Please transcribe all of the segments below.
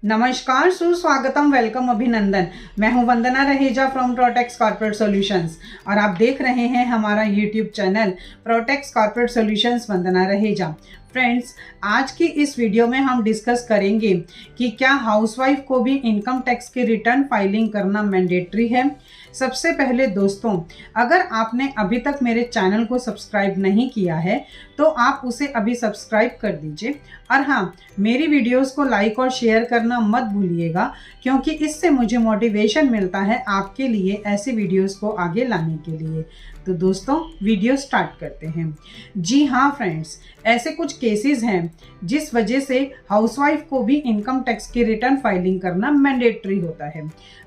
नमस्कार, सुस्वागतम, वेलकम, अभिनंदन। मैं हूं वंदना रहेजा फ्रॉम प्रोटेक्स कॉर्पोरेट सॉल्यूशंस और आप देख रहे हैं हमारा यूट्यूब चैनल प्रोटेक्स कॉर्पोरेट सॉल्यूशंस वंदना रहेजा। फ्रेंड्स, आज की इस वीडियो में हम डिस्कस करेंगे कि क्या हाउसवाइफ को भी इनकम टैक्स की रिटर्न फाइलिंग करना मैंडेटरी है। सबसे पहले दोस्तों, अगर आपने अभी तक मेरे चैनल को सब्सक्राइब नहीं किया है तो आप उसे अभी सब्सक्राइब कर दीजिए और हाँ, मेरी वीडियोस को लाइक और शेयर करना मत भूलिएगा, क्योंकि इससे मुझे मोटिवेशन मिलता है आपके लिए ऐसे वीडियोस को आगे लाने के लिए। तो दोस्तों, वीडियो स्टार्ट करते हैं। जी हाँ फ्रेंड्स, ऐसे कुछ केसेस हैं जिस वजह से हाउसवाइफ को भी इनकम टैक्स की रिटर्न फाइलिंग करना मैंडेटरी होता है।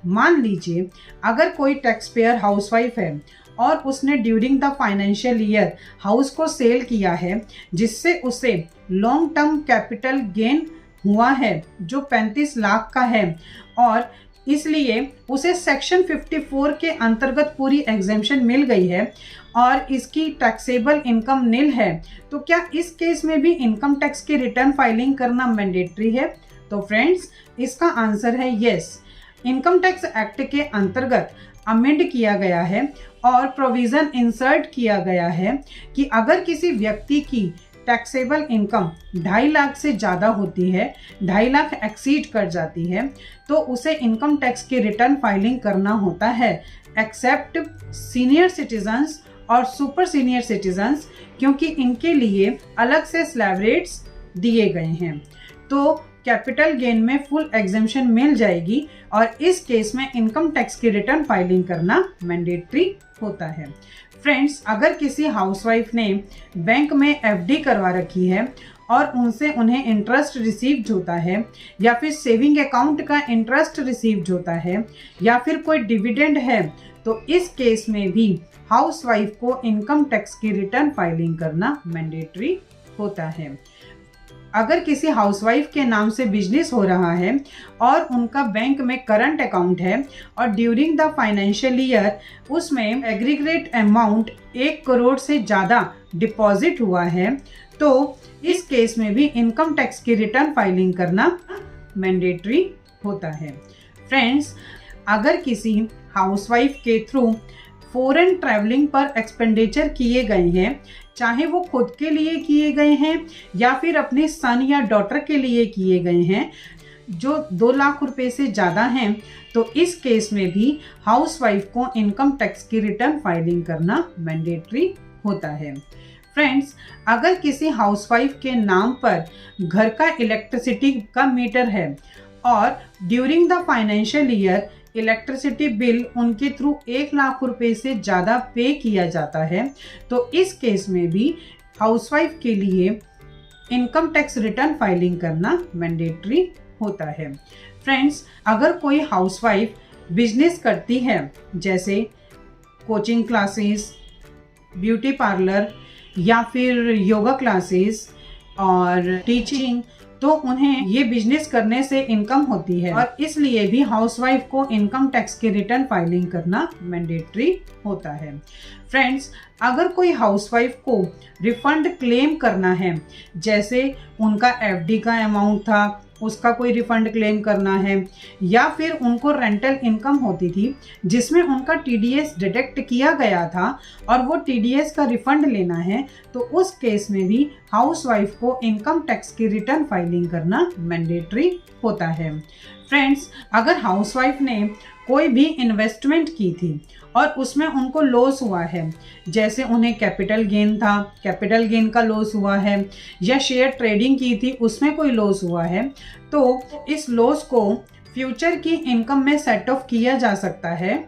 मान लीजिए, अगर कोई टैक्स पेयर हाउसवाइफ है और उसने during the financial year house को सेल किया है, जिससे उसे लॉन्ग टर्म कैपिटल गेन हुआ है जो 35 लाख का है और इसलिए उसे सेक्शन 54 के अंतर्गत पूरी एग्जेम्पशन मिल गई है और इसकी टैक्सेबल इनकम निल है, तो क्या इस केस में भी इनकम टैक्स की रिटर्न फाइलिंग करना मैंडेटरी है? तो फ्रेंड्स, इसका आंसर है यस। इनकम टैक्स एक्ट के अंतर्गत अमेंड किया गया है और प्रोविजन इंसर्ट किया गया है कि अगर किसी व्यक्ति की टैक्सेबल इनकम 2.5 लाख से ज़्यादा होती है, 2.5 लाख एक्सीड कर जाती है, तो उसे इनकम टैक्स की रिटर्न फाइलिंग करना होता है, एक्सेप्ट सीनियर सिटीजन्स और सुपर सीनियर सिटीजन्स, क्योंकि इनके लिए अलग से स्लैब रेट्स दिए गए हैं। तो कैपिटल गेन में फुल एग्जेम्पशन मिल जाएगी और इस केस में इनकम टैक्स की रिटर्न फाइलिंग करना मैंडेटरी होता है। फ्रेंड्स, अगर किसी हाउसवाइफ ने बैंक में एफडी करवा रखी है और उनसे उन्हें इंटरेस्ट रिसीव्ड होता है या फिर सेविंग अकाउंट का इंटरेस्ट रिसीव्ड होता है या फिर कोई डिविडेंड है, तो इस केस में भी हाउसवाइफ को इनकम टैक्स की रिटर्न फाइलिंग करना मैंडेटरी होता है। अगर किसी हाउसवाइफ के नाम से बिजनेस हो रहा है और उनका बैंक में करंट अकाउंट है और ड्यूरिंग द फाइनेंशियल ईयर उसमें एग्रीगेट अमाउंट 1 करोड़ से ज़्यादा डिपॉजिट हुआ है, तो इस केस में भी इनकम टैक्स की रिटर्न फाइलिंग करना मैंडेटरी होता है। फ्रेंड्स, अगर किसी हाउसवाइफ के थ्रू फॉरेन ट्रैवलिंग पर एक्सपेंडिचर किए गए हैं, चाहे वो खुद के लिए किए गए हैं या फिर अपने सन या डॉटर के लिए किए गए हैं, जो 2 लाख रुपए से ज़्यादा हैं, तो इस केस में भी हाउसवाइफ को इनकम टैक्स की रिटर्न फाइलिंग करना मैंडेटरी होता है। फ्रेंड्स, अगर किसी हाउसवाइफ के नाम पर घर का इलेक्ट्रिसिटी का मीटर है और during the financial year electricity bill उनके थ्रू 1 लाख रुपए से ज़्यादा पे किया जाता है, तो इस केस में भी हाउसवाइफ के लिए इनकम टैक्स रिटर्न फाइलिंग करना मैंडेटरी होता है। फ्रेंड्स, अगर कोई हाउसवाइफ बिजनेस करती है, जैसे कोचिंग क्लासेस, ब्यूटी पार्लर या फिर योगा क्लासेस और टीचिंग, तो उन्हें ये बिजनेस करने से इनकम होती है और इसलिए भी हाउसवाइफ को इनकम टैक्स की रिटर्न फाइलिंग करना मैंडेटरी होता है। फ्रेंड्स, अगर कोई हाउसवाइफ को रिफंड क्लेम करना है, जैसे उनका एफडी का अमाउंट था, उसका कोई रिफंड क्लेम करना है, या फिर उनको रेंटल इनकम होती थी जिसमें उनका टीडीएस डिडक्ट किया गया था और वो टीडीएस का रिफंड लेना है, तो उस केस में भी हाउसवाइफ को इनकम टैक्स की रिटर्न फाइलिंग करना मैंडेटरी होता है। फ्रेंड्स, अगर हाउसवाइफ ने कोई भी इन्वेस्टमेंट की थी और उसमें उनको लॉस हुआ है, जैसे उन्हें कैपिटल गेन था, कैपिटल गेन का लॉस हुआ है, या शेयर ट्रेडिंग की थी उसमें कोई लॉस हुआ है, तो इस लॉस को फ्यूचर की इनकम में सेट ऑफ किया जा सकता है,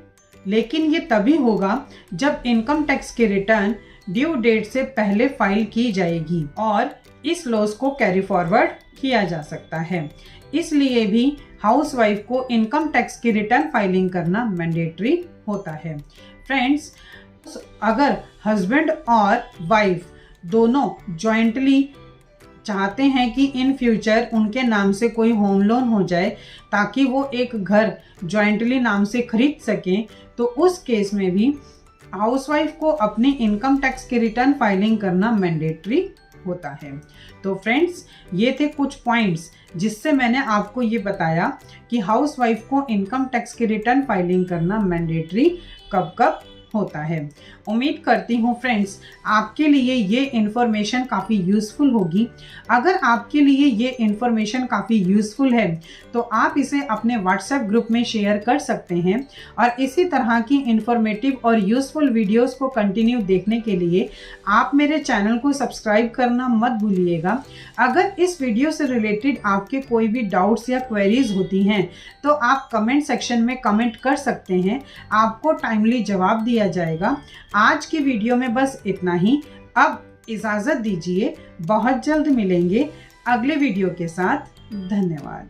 लेकिन ये तभी होगा जब इनकम टैक्स की रिटर्न ड्यू डेट से पहले फाइल की जाएगी और इस लॉस को कैरी फॉरवर्ड किया जा सकता है। इसलिए भी हाउसवाइफ को इनकम टैक्स की रिटर्न फाइलिंग करना मैंडेटरी होता है। फ्रेंड्स, अगर हस्बैंड और वाइफ दोनों जॉइंटली चाहते हैं कि इन फ्यूचर उनके नाम से कोई होम लोन हो जाए ताकि वो एक घर जॉइंटली नाम से खरीद सकें, तो उस केस में भी हाउसवाइफ को अपनी इनकम टैक्स की रिटर्न फाइलिंग करना मैंडेटरी होता है। तो फ्रेंड्स, ये थे कुछ पॉइंट्स जिससे मैंने आपको ये बताया कि हाउसवाइफ को इनकम टैक्स की रिटर्न फाइलिंग करना मैंडेटरी कब कब होता है। उम्मीद करती हूँ फ्रेंड्स आपके लिए ये इन्फॉर्मेशन काफ़ी यूज़फुल होगी। अगर आपके लिए ये इन्फॉर्मेशन काफ़ी यूज़फुल है तो आप इसे अपने व्हाट्सएप ग्रुप में शेयर कर सकते हैं और इसी तरह की इन्फॉर्मेटिव और यूज़फुल वीडियोस को कंटिन्यू देखने के लिए आप मेरे चैनल को सब्सक्राइब करना मत भूलिएगा। अगर इस वीडियो से रिलेटेड आपके कोई भी डाउट्स या क्वेरीज होती हैं तो आप कमेंट सेक्शन में कमेंट कर सकते हैं, आपको टाइमली जवाब दिया जाएगा। आज की वीडियो में बस इतना ही। अब इजाज़त दीजिए, बहुत जल्द मिलेंगे अगले वीडियो के साथ। धन्यवाद।